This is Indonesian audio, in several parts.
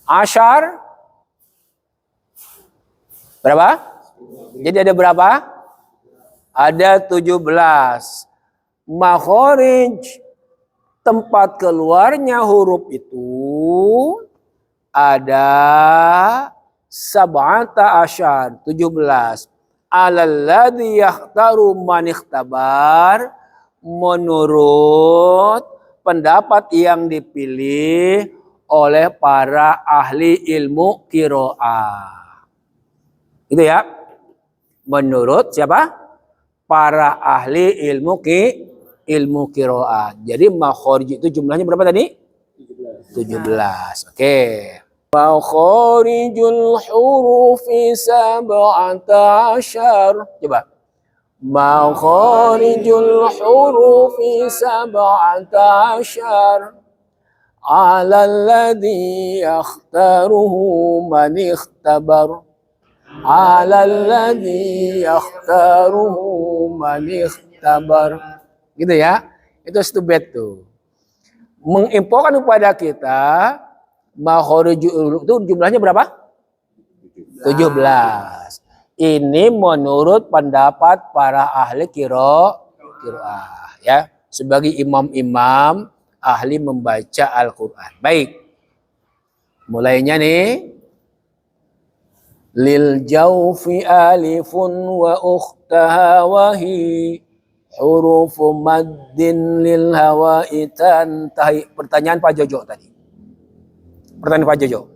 Asyar berapa? Jadi ada berapa? Ada 17. Makhrij tempat keluarnya huruf itu ada sab'ata asyar, 17. Alalladzi yakhtaru man ikhtabar, menurut pendapat yang dipilih oleh para ahli ilmu qiraah. Itu ya. Menurut siapa? Para ahli ilmu qiraah. Jadi makhrij itu jumlahnya berapa tadi? 17. Oke. Makharijul hurufi sab'ata asyar. Coba. Makharijul hurufi sab'ata asyar. Ala alladhi yakhtaruhu man ikhtabar. Ala alladhi yakhtaruhu man ikhtabar. Gitu ya. Itu stubet tuh. Menginfokan kepada kita makharijul itu jumlahnya berapa? 17. Ini menurut pendapat para ahli qiraah ya, sebagai imam-imam ahli membaca Al-Qur'an. Baik. Mulainya nih. Lil jawfi alifun wa ukhtaha wahi hurufu maddin lil hawa'i tantahi. Pertanyaan Pak Jojo tadi. Pertanyaan Pak Jojo.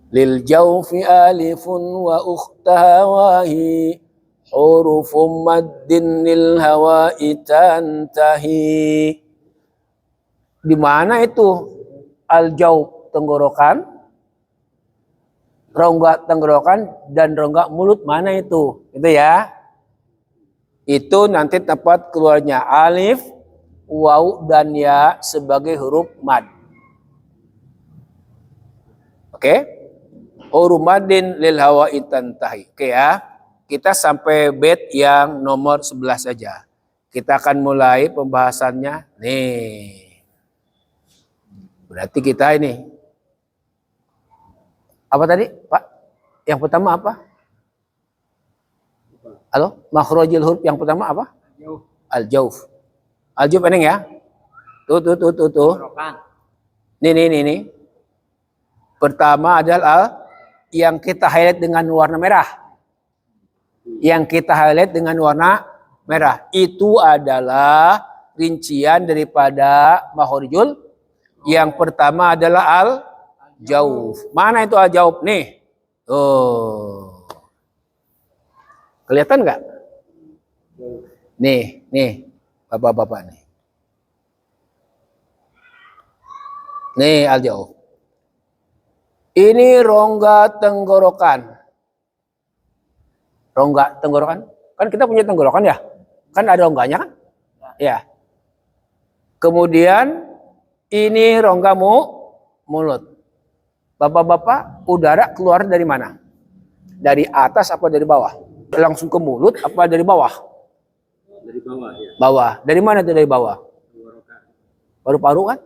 Lil jawfi alifun wa ukhtaha wahi hurufu maddin lil hawa'i tantahi. Di mana itu al jawf tenggorokan, rongga tenggorokan dan rongga mulut, mana itu? Itu ya. Itu nanti tempat keluarnya alif, waw dan ya sebagai huruf mad. Oke. Huruf maddin lil hawa'i tantahi. Oke ya. Kita sampai bait yang nomor 11 saja. Kita akan mulai pembahasannya. Nih. Berarti kita ini. Apa tadi, Pak? Yang pertama apa? Halo? Makhrajul huruf yang pertama apa? Al-jawf. Al-jawf eneng ya? Tuh. Nih. Pertama adalah yang kita highlight dengan warna merah. Yang kita highlight dengan warna merah. Itu adalah rincian daripada makharijul. Yang pertama adalah al-jawf. Mana itu al-jawf? Nih. Oh. Kelihatan nggak? Nih. Bapak-bapak nih. Nih al-jawf. Ini rongga tenggorokan. Rongga tenggorokan. Kan kita punya tenggorokan ya? Kan ada rongganya kan? Ya. Kemudian ini rongga mulut. Bapak-bapak, udara keluar dari mana? Dari atas apa dari bawah? Langsung ke mulut apa dari bawah? Dari bawah ya. Bawah. Dari mana itu dari bawah? Paru-paru kan?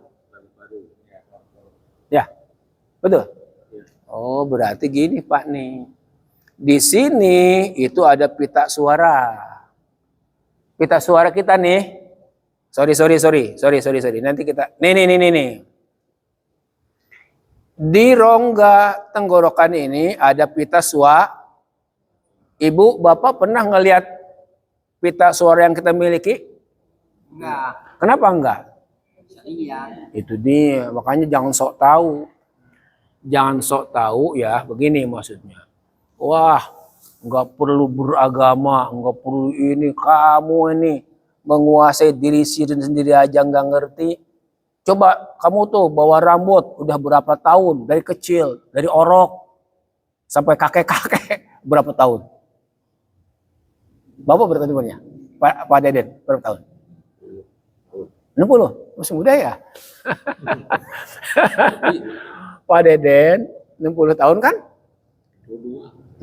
Ya. Betul. Oh, berarti gini Pak nih. Di sini itu ada pita suara. Pita suara kita nih. Sorry. Nanti kita. Nih. Di rongga tenggorokan ini ada pita suara. Ibu, Bapak pernah ngelihat pita suara yang kita miliki? Enggak. Kenapa enggak? Iya. Itu dia, makanya jangan sok tahu. Jangan sok tahu ya, begini maksudnya. Wah, nggak perlu beragama, nggak perlu ini. Kamu ini menguasai diri sendiri aja nggak ngerti. Coba kamu tuh bawa rambut udah berapa tahun, dari kecil, dari orok sampai kakek-kakek berapa tahun? Bapak berapa tahunnya? Pak Deden berapa tahun? 60, masih muda ya? Pak Deden 60 tahun kan?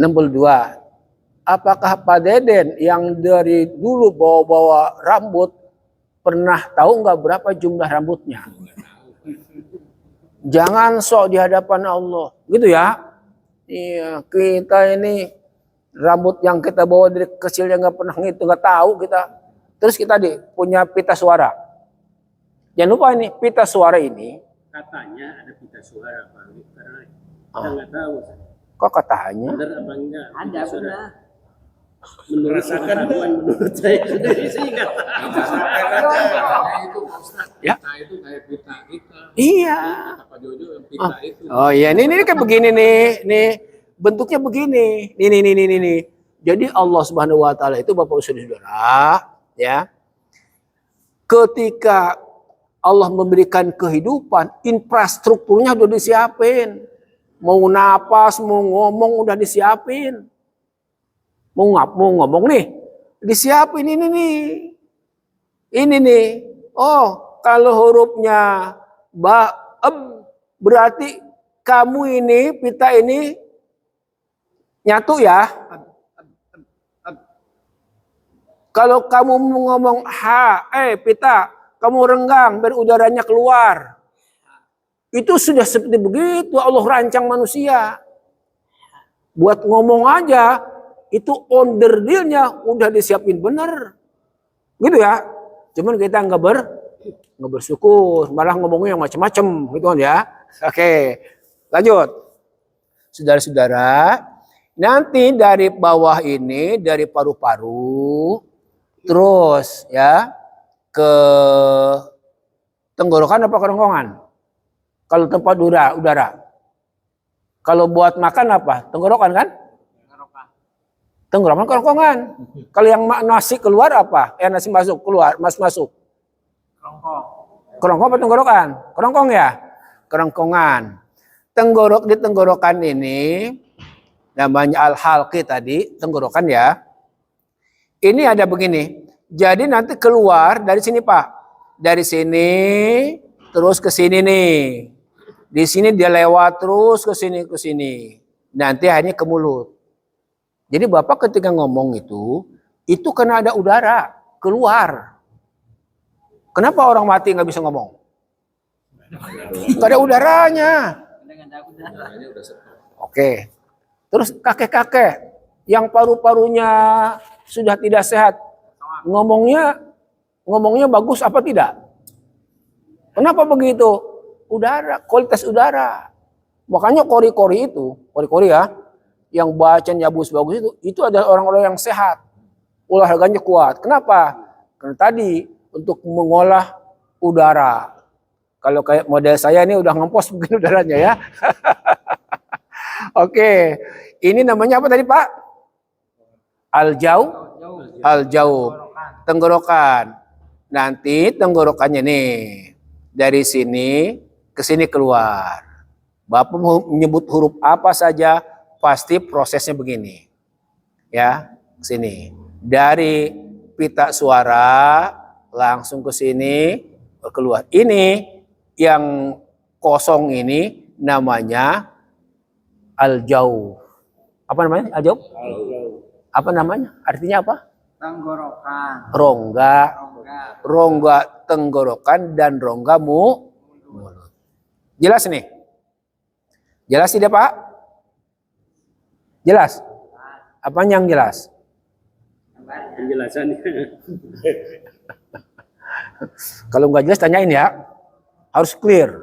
62. Apakah Pak Deden yang dari dulu bawa-bawa rambut pernah tahu nggak berapa jumlah rambutnya? Jangan sok di hadapan Allah. Gitu ya. Iya, kita ini rambut yang kita bawa dari kecilnya nggak pernah ngitung, nggak tahu kita. Terus kita punya pita suara. Jangan lupa ini, pita suara ini. Katanya ada pita suara, Pak. Karena kita nggak tahu. Kok katanya? Benar apa enggak? Ada benar. Menurut pengetahuan, menurut saya sendiri sih nggak tahu. Ya. Pita itu kayak pita kita. Iya. Kata Pak Jojo yang pita itu. Oh iya, ini kayak begini nih, bentuknya begini, nih. Jadi Allah Subhanahu Wa Taala itu Bapak Saudara, ya, ketika Allah memberikan kehidupan, infrastrukturnya udah disiapin, mau napas, mau ngomong udah disiapin, mau ngomong nih, disiapin ini nih, oh kalau hurufnya berarti kamu ini, pita ini nyatu ya. Kalau kamu mau ngomong pita, kamu renggang biar udaranya keluar. Itu sudah seperti begitu Allah rancang manusia. Buat ngomong aja, itu order dealnya udah disiapin bener. Gitu ya. Cuman kita nggak bersyukur, malah ngomongnya yang macam-macam gitu kan ya. Oke, lanjut. Saudara-saudara, nanti dari bawah ini, dari paru-paru, terus ya ke tenggorokan apa kerongkongan? Kalau tempat udara. Kalau buat makan apa? Tenggorokan kan? Tenggorokan kerongkongan. Kalau yang nasi keluar apa? Nasi masuk keluar, masuk. Kerongkong apa tenggorokan? Kerongkong ya? Kerongkongan. Di tenggorokan ini namanya al-halqi tadi, tenggorokan ya. Ini ada begini. Jadi nanti keluar dari sini Pak. Dari sini terus ke sini nih. Di sini dia lewat terus ke sini. Nanti akhirnya ke mulut. Jadi Bapak ketika ngomong itu karena ada udara keluar. Kenapa orang mati nggak bisa ngomong? Nggak ada udaranya. Oke. Terus kakek-kakek yang paru-parunya sudah tidak sehat, ngomongnya bagus apa tidak? Kenapa begitu? Udara, kualitas udara. Makanya kori-kori ya, yang bacanya bagus itu adalah orang-orang yang sehat, olahraganya kuat. Kenapa? Karena tadi untuk mengolah udara. Kalau kayak model saya ini udah ngempos mungkin udaranya ya. Oke, ini namanya apa tadi Pak? Al-jaub, tenggorokan. Nanti tenggorokannya nih dari sini ke sini keluar. Bapak menyebut huruf apa saja pasti prosesnya begini. Ya, sini. Dari pita suara langsung ke sini keluar. Ini yang kosong ini namanya al-jaub. Apa namanya? Al-jaub? Apa namanya? Artinya apa? Tenggorokan. Rongga tenggorokan dan rongga mulut. Jelas nih? Jelas tidak Pak? Jelas? Apa yang jelas? Penjelasannya. Kalau nggak jelas tanyain ya. Harus clear.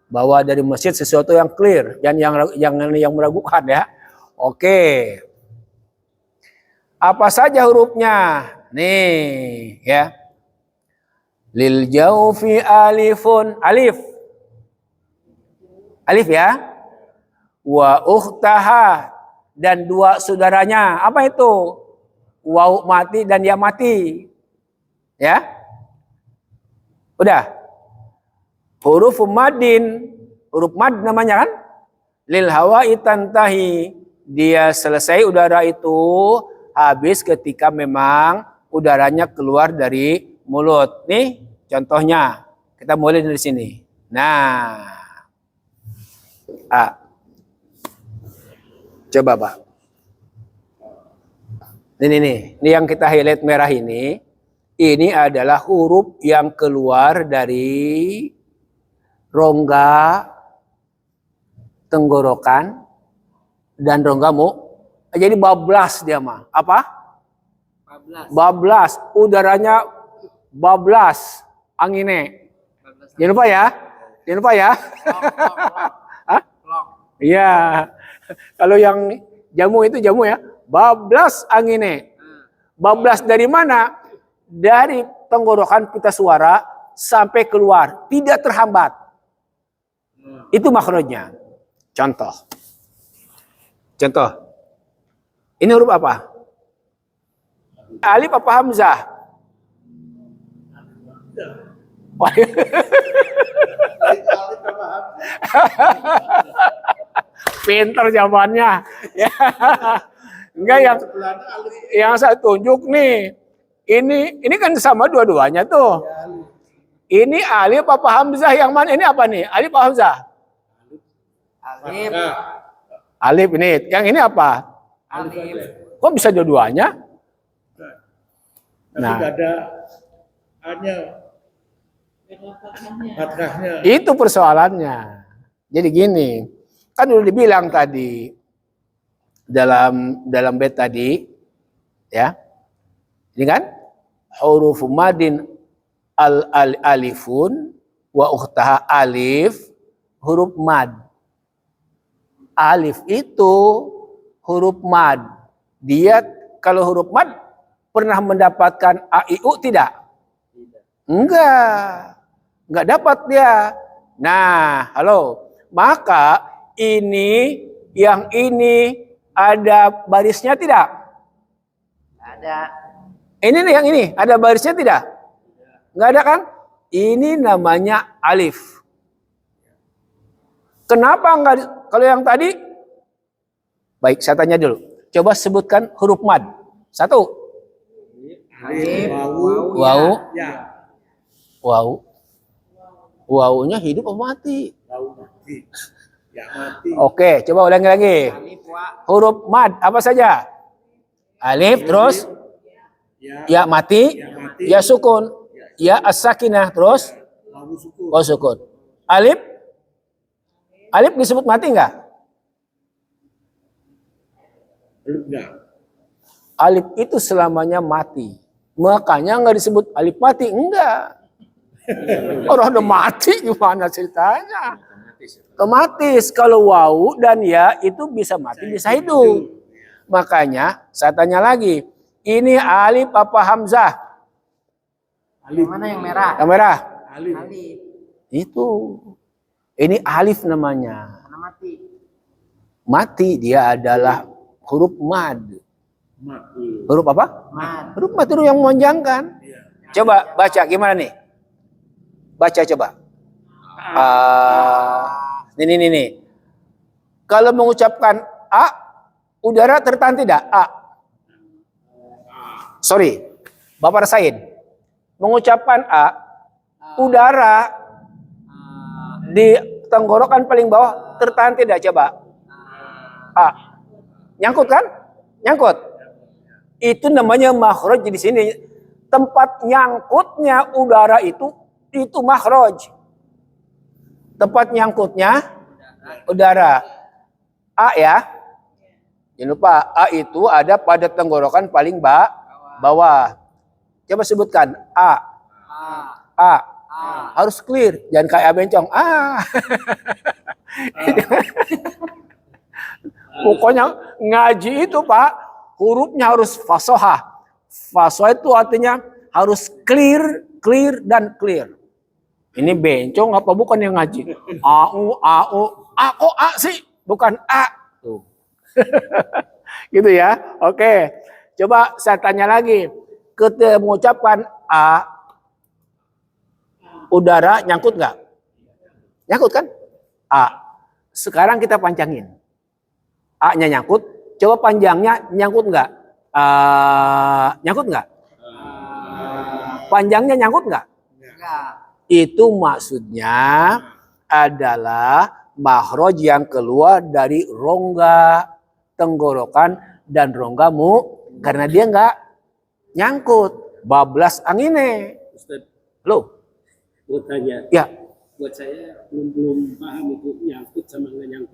Bahwa dari masjid sesuatu yang clear dan yang meragukan ya. Oke. Apa saja hurufnya? Nih ya. Lil jaufi alifun, alif. Alif ya. Wa ukhtaha, dan dua saudaranya. Apa itu? Waw mati dan ya mati. Ya. Udah. Huruf madin, huruf mad namanya kan? Lil hawa'i tantahi, dia selesai udara itu habis ketika memang udaranya keluar dari mulut. Nih contohnya, kita mulai dari sini. Nah, coba Pak. Ini yang kita highlight merah ini adalah huruf yang keluar dari rongga tenggorokan dan ronggamu. Jadi bablas dia mah. Apa? Bablas. Udaranya bablas. Anginnya. Jangan lupa ya. Jangan lupa ya. Hah? Iya. Kalau yang jamu itu jamu ya. Bablas anginnya. Bablas dari mana? Dari tenggorokan pita suara sampai keluar. Tidak terhambat. Itu makhrajnya. Contoh. Ini huruf apa? Alif apa hamzah? Pinter jawabannya. Ya. Enggak yang saya tunjuk nih. Ini kan sama dua-duanya tuh. Ini alif apa hamzah yang mana? Ini apa nih? Alif apa hamzah? Alif. Alif ini. Yang ini apa? Alif. Kok bisa dua-duanya? Tapi nggak ada hanya fathahnya. Itu persoalannya. Jadi gini, kan udah dibilang tadi dalam bait tadi, ya, ini kan huruf madin alifun wa ukhtaha alif, huruf mad. Alif itu huruf mad. Dia kalau huruf mad pernah mendapatkan a i u tidak? Enggak dapat dia. Nah, halo. Maka yang ini ada barisnya tidak? Ada. Ini nih yang ini ada barisnya tidak? Enggak ada kan? Ini namanya alif. Kenapa enggak? Kalau yang tadi, baik saya tanya dulu. Coba sebutkan huruf mad. Satu. Alif. Wau. Ya. Wau. Waunya hidup atau mati? Mati. Ya mati. Oke, coba ulangi lagi. Alif wa. Huruf mad apa saja? Alif, terus ya mati, ya sukun, ya as-sakinah, terus Wawu sukun. sukun. Alif disebut mati enggak? Belum enggak. Alif itu selamanya mati. Makanya enggak disebut alif mati, enggak. Orang udah mati gimana ceritanya? Otomatis kalau wawu dan ya itu bisa mati, bisa hidup. Makanya saya tanya lagi, ini alif apa hamzah? Yang mana yang merah? Yang merah. Alif. Alif. Itu. Ini alif namanya. Mana mati? Mati dia adalah huruf mad. Mati. Huruf apa? Mad. Huruf mad itu yang memanjangkan. Coba baca gimana nih? Baca coba. Nih. Kalau mengucapkan a, udara tertahan tidak? A. Sorry, Bapak rasain. Mengucapkan a, udara di tenggorokan paling bawah tertahan tidak? Coba. A. Nyangkut kan? Nyangkut. Itu namanya makhraj di sini. Tempat nyangkutnya udara itu makhraj. Tempat nyangkutnya udara. A ya. Jangan lupa A itu ada pada tenggorokan paling bawah. Coba sebutkan A. A. Harus clear, jangan kayak bencong. Pokoknya ngaji itu Pak, hurufnya harus fasohah. Fasohah itu artinya harus clear dan clear. Ini bencong apa bukan yang ngaji? Au. Kok A sih? Bukan A. Tuh. Gitu ya. Oke. Coba saya tanya lagi. Ketika mengucapkan A, udara nyangkut nggak? Nyangkut kan? A. Sekarang kita panjangin. A-nya nyangkut. Coba panjangnya nyangkut nggak? Nyangkut nggak? Panjangnya nyangkut nggak? Enggak. Itu maksudnya adalah makhraj yang keluar dari rongga tenggorokan dan ronggamu karena dia nggak nyangkut. Bablas anginnya. Ustaz, Loh, mau tanya. ya. buat saya belum paham itu nyangkut sama nggak nyangkut.